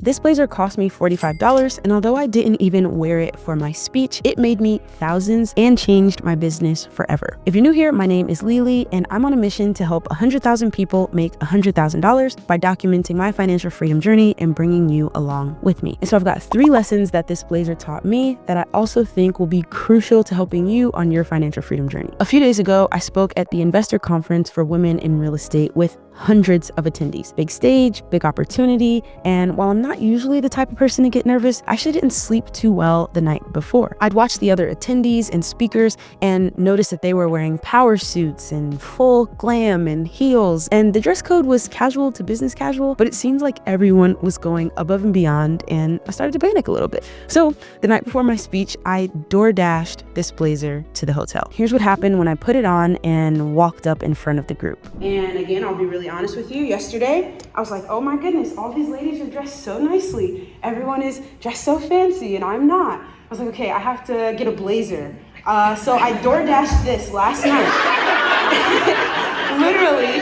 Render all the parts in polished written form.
This blazer cost me $45, and although I didn't even wear it for my speech, it made me thousands and changed my business forever. If you're new here, my name is Lili, and I'm on a mission to help 100,000 people make $100,000 by documenting my financial freedom journey and bringing you along with me. And so I've got 3 lessons that this blazer taught me that I also think will be crucial to helping you on your financial freedom journey. A few days ago, I spoke at the InvestHer Conference for Women in Real Estate with hundreds of attendees. Big stage, big opportunity, and while I'm not usually the type of person to get nervous, I actually didn't sleep too well the night before. I'd watched the other attendees and speakers and noticed that they were wearing power suits and full glam and heels, and the dress code was casual to business casual, but it seemed like everyone was going above and beyond, and I started to panic a little bit. So the night before my speech, I door-dashed this blazer to the hotel. Here's what happened when I put it on and walked up in front of the group. And again, I'll be really honest with you, yesterday, I was like, oh my goodness, all these ladies are dressed so nicely. Everyone is dressed so fancy and I'm not. I was like, okay, I have to get a blazer. So I door-dashed this last night, literally.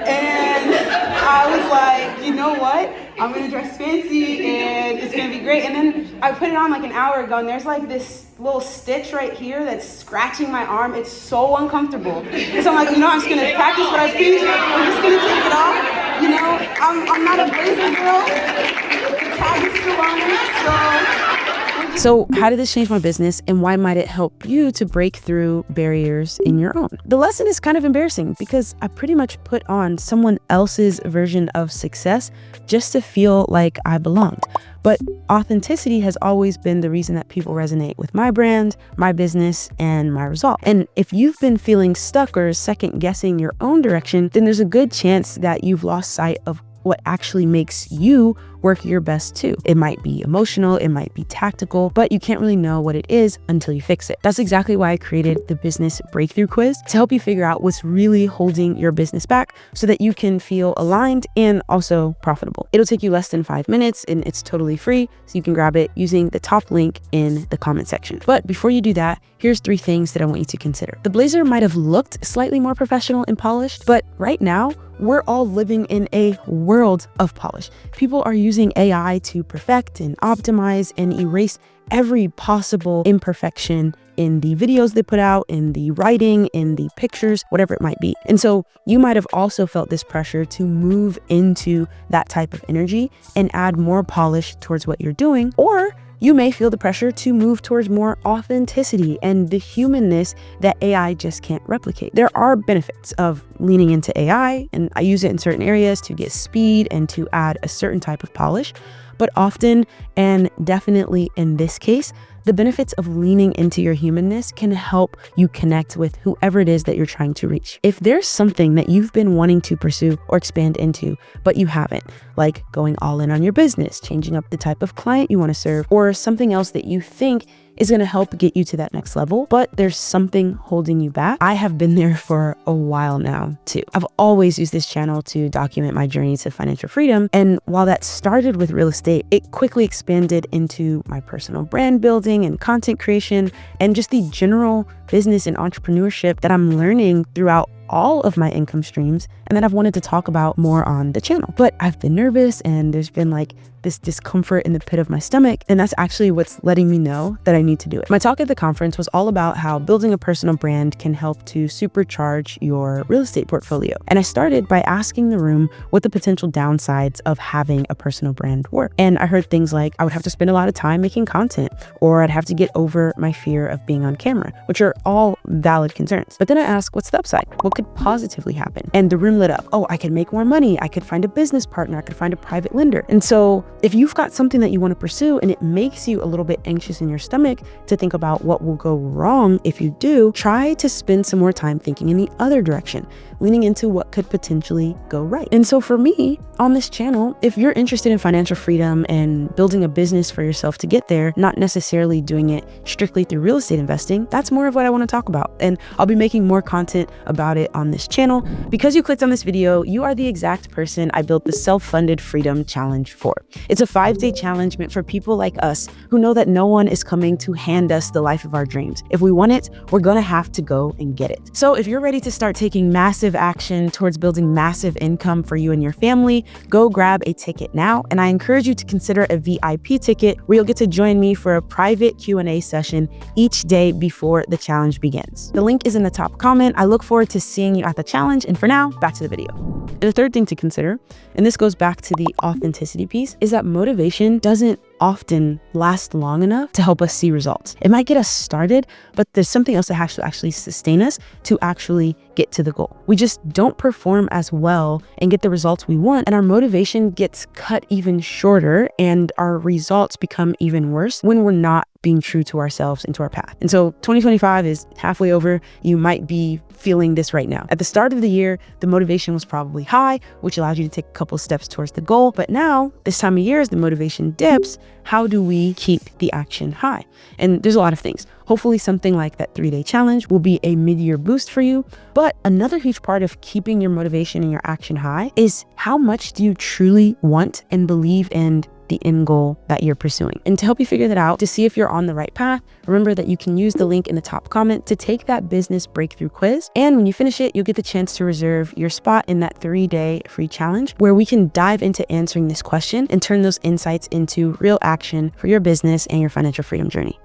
And I was like, you know what? I'm gonna dress fancy and it's gonna be great. And then I put it on like an hour ago and there's like this little stitch right here that's scratching my arm. It's so uncomfortable. And so I'm like, you know, I'm just gonna practice what I preach. I'm just gonna take it off. You know, I'm not a blazer girl. The tag is still on it, So how did this change my business, and why might it help you to break through barriers in your own? The lesson is kind of embarrassing because I pretty much put on someone else's version of success just to feel like I belonged. But authenticity has always been the reason that people resonate with my brand, my business, and my result. And if you've been feeling stuck or second guessing your own direction, then there's a good chance that you've lost sight of what actually makes you work your best too. It might be emotional, it might be tactical, but you can't really know what it is until you fix it. That's exactly why I created the Business Breakthrough Quiz, to help you figure out what's really holding your business back so that you can feel aligned and also profitable. It'll take you less than 5 minutes and it's totally free, so you can grab it using the top link in the comment section. But before you do that, here's 3 things that I want you to consider. The blazer might have looked slightly more professional and polished, but right now, we're all living in a world of polish. People are using AI to perfect and optimize and erase every possible imperfection in the videos they put out, in the writing, in the pictures, whatever it might be. And so you might have also felt this pressure to move into that type of energy and add more polish towards what you're doing, or you may feel the pressure to move towards more authenticity and the humanness that AI just can't replicate. There are benefits of leaning into AI, and I use it in certain areas to get speed and to add a certain type of polish. But often, and definitely in this case, the benefits of leaning into your humanness can help you connect with whoever it is that you're trying to reach. If there's something that you've been wanting to pursue or expand into, but you haven't, like going all in on your business, changing up the type of client you want to serve, or something else that you think is going to help get you to that next level, but there's something holding you back. I have been there for a while now too. I've always used this channel to document my journey to financial freedom. And while that started with real estate, it quickly expanded into my personal brand building and content creation and just the general business and entrepreneurship that I'm learning throughout all of my income streams, and that I've wanted to talk about more on the channel. But I've been nervous and there's been like this discomfort in the pit of my stomach, and that's actually what's letting me know that I need to do it. My talk at the conference was all about how building a personal brand can help to supercharge your real estate portfolio. And I started by asking the room what the potential downsides of having a personal brand were. And I heard things like I would have to spend a lot of time making content, or I'd have to get over my fear of being on camera, which are all valid concerns. But then I asked, what's the upside? What could possibly happen? And the room lit up. Oh, I could make more money. I could find a business partner. I could find a private lender. And so if you've got something that you want to pursue and it makes you a little bit anxious in your stomach to think about what will go wrong if you do, try to spend some more time thinking in the other direction, leaning into what could potentially go right. And so for me on this channel, if you're interested in financial freedom and building a business for yourself to get there, not necessarily doing it strictly through real estate investing, that's more of what I want to talk about. And I'll be making more content about it on this channel. Because you clicked on on this video, you are the exact person I built the Self-Funded Freedom Challenge for. It's a 5-day challenge meant for people like us who know that no one is coming to hand us the life of our dreams. If we want it, we're gonna have to go and get it. So if you're ready to start taking massive action towards building massive income for you and your family, go grab a ticket now. And I encourage you to consider a VIP ticket where you'll get to join me for a private Q&A session each day before the challenge begins. The link is in the top comment. I look forward to seeing you at the challenge. And for now, back to the video. And the third thing to consider, and this goes back to the authenticity piece, is that motivation doesn't often last long enough to help us see results. It might get us started, but there's something else that has to actually sustain us to actually get to the goal. We just don't perform as well and get the results we want, and our motivation gets cut even shorter and our results become even worse when we're not being true to ourselves and to our path. And so 2025 is halfway over. You might be feeling this right now. At the start of the year, the motivation was probably high, which allows you to take a couple steps towards the goal. But now, this time of year, as the motivation dips, how do we keep the action high? And there's a lot of things. Hopefully something like that 3-day challenge will be a mid-year boost for you. But another huge part of keeping your motivation and your action high is how much do you truly want and believe in the end goal that you're pursuing. And to help you figure that out, to see if you're on the right path, remember that you can use the link in the top comment to take that business breakthrough quiz. And when you finish it, you'll get the chance to reserve your spot in that 3-day free challenge where we can dive into answering this question and turn those insights into real action for your business and your financial freedom journey.